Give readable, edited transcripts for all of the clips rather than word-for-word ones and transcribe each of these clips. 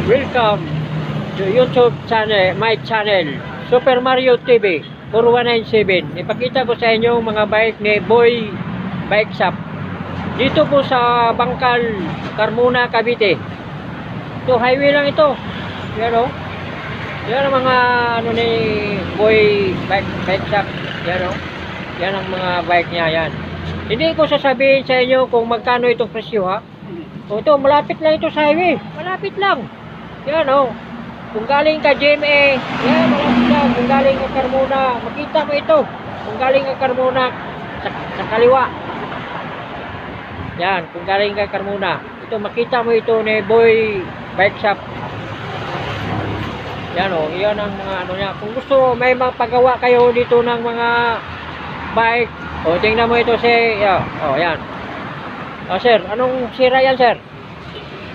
Welcome to YouTube channel, my channel, Super Mario TV 4197. Ipakita ko sa inyo mga bike ni Boy Bike Shop. Dito po sa Bangkal, Carmona, Cavite. Ito, highway lang ito. Yan o. Yan ang mga ano ni Boy Bike Shop. Yan o. Yan ang mga bike niya. Yan. Hindi ko sasabihin sa inyo kung magkano itong presyo, ha. O ito, malapit lang ito sa highway. Malapit lang. Yan o. Kung galing ka GMA, yan, malapit lang. Kung galing ka Carmona, makita mo ito. Kung galing ka Carmona, sa kaliwa. Yan, kung galing ka Carmona. Ito, makita mo ito ni Boy Bike Shop. Yan o, yan ang mga ano niya. Kung gusto, may mapagawa kayo dito ng mga bike. O, tingnan mo ito si, o, yan. O, sir, anong sira yan, sir?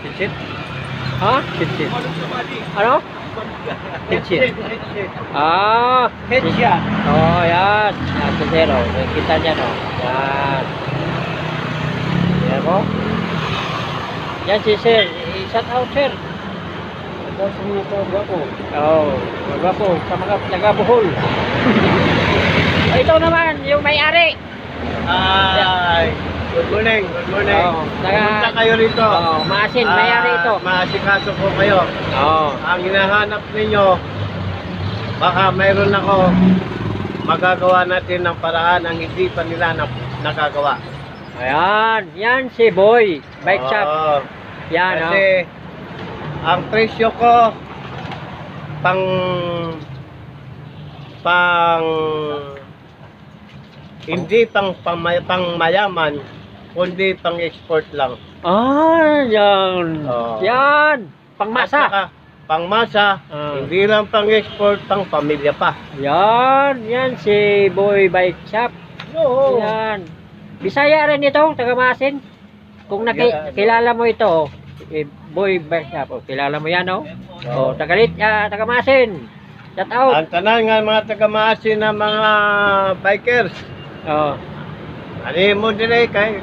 Pitchit? Ha? Pitchit. Ano? Pitchit. Headshot. Oh, yan. Yan si sir, o. Kita niya, no. Yan. Yan mo. Yan si sir. I-shout out, sir. Oh, magwapo. Sa mga taga-Bohol. Ito naman, yung may-ari. Ay, good morning, good morning. Oh, Pumunta kayo rito. Oh, maasin, may-ari ito. Maasikaso po kayo. Oh. Ang hinahanap ninyo, baka mayroon ako magagawa natin ng paraan ang hindi pa nila nakagawa. Ayan, yan si Boy Bike Shop. Oo. Yan, Kasi ang presyo ko pang hindi pang mayaman, kundi pang export lang. Yan. Oo. Yan, pangmasa. At saka, pangmasa, hindi lang pang export, pang pamilya pa. Yan si Boy Bike Shop. Oo. Yan. Bisaya rin ito, taga-Masin. Kung kilala mo ito, Boy Bike Shop, oh, kilala mo yan, oh. Oh, taga-Masin. Shout out. Ang tanan nga mga taga-Maasin na mga bikers, Oh. ali mo dire kay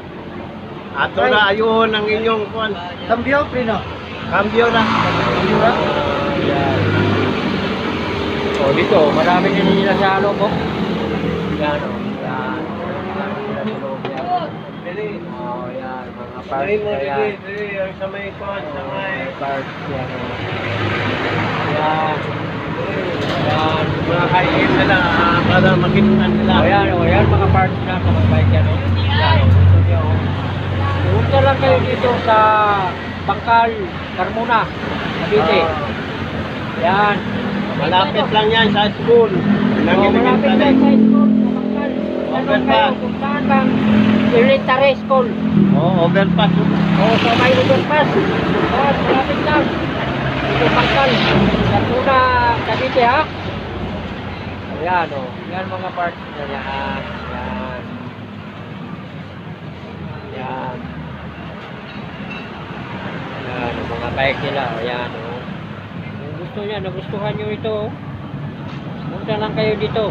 ato na ayuhon ang inyong kuan. Cambio, Prino. Cambio na. Yan. Oh, dito, marami din nila sa ano ko. Yan, oh. Yan. Oh, yan, mga parts Dili mo na yan. dili ang sa may kuan sa may Parts yan, oh. Yan. Yan. mga kain nila para makita nila. Oh, yan, mga parts na sa mga bike yan, oh. Yan, oh. Gusto niyo, oh. Pumunta lang kayo dito sa Bangkal, Carmona, Cavite. Yan. Malapit lang yan sa school. Nang Oh, malapit elementary. lang sa school, sa Bangkal. Tanong kayo kung saan bang elementary school. Oh, overpass. O sa may overpass. Yan, malapit lang. Dito Bangkal, Carmona, Cavite, ha? Ayan, o. Yan mga parts na yan. Yan. Yan. Yan, ang mga bike nila. Ayan, o. Kung gusto niya, nagustuhan nyo ito, punta lang kayo dito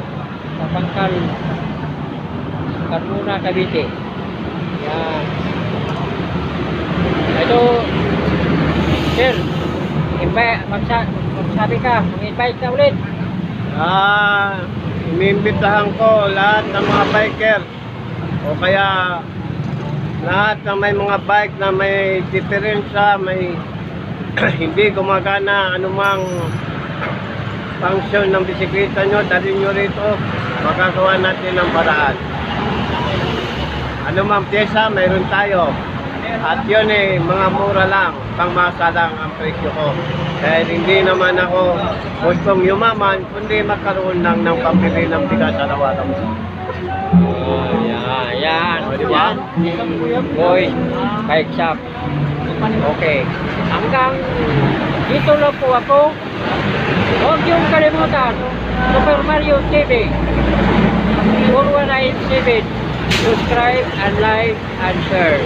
sa Bangkal, Carmona, Cavite. Yan. Ito, sir, magsabi ka, mag-invite ka ulit. Inimbitahan ko lahat ng mga biker o kaya lahat ng may mga bike na may diferensya, may hindi gumagana anumang function ng bisikleta nyo, dalhin nyo rito, magagawa natin ng paraan. Anumang pyesa, mayroon tayo. At yun mga mura lang, pangmasa lang ang presyo ko. Dahil hindi naman ako gustong yumaman, kundi magkaroon lang ng pambili ng bigas araw-araw. Yan. O, di ba? Yan. Boy, Bike Shop. Okay. Hanggang dito lang po ako. Huwag yung kalimutan. Super Mario TV 4197. Subscribe and like and share.